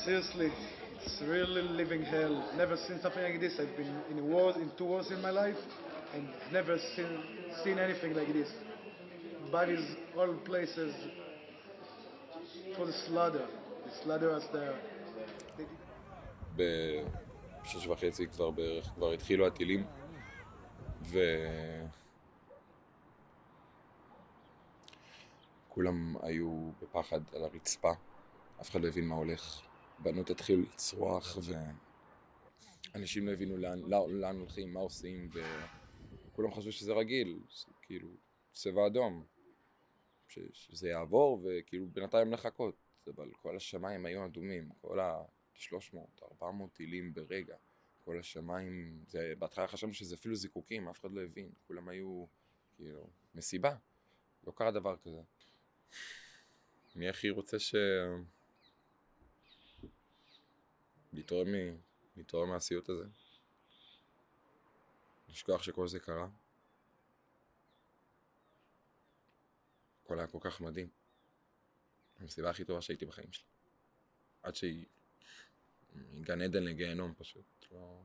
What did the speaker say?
Seriously, it's really living hell. Never seen something like this. I've been in two wars in my life, and never seen anything like this. Bodies all places for the slaughter. The slaughter us there. ב6:30 כבר בערך, כבר התחילו הטילים, וכולם היו בפחד על הרצפה, אף אחד לא הבין מה הולך, בנות התחילו לצרוח, ואנשים לא הבינו לאן הולכים, מה עושים, וכולם חשבו שזה רגיל, כאילו צבע אדום, שזה יעבור, וכאילו בינתיים לחכות, אבל כל השמיים היו אדומים, כל ה-300, 400 טילים ברגע, כל השמיים, בהתחלה חשבנו שזה אפילו זיקוקים, אף אחד לא הבין, כולם היו כאילו מסיבה, לא קרה דבר כזה. אני הכי רוצה להתעורר מהסיוט הזה, לשכוח שכל זה קרה, הכל היה כל כך מדהים, המסיבה הכי טובה שהייתי בחיים שלי, עד שהיא גן עדן לגיהנום פשוט, לא...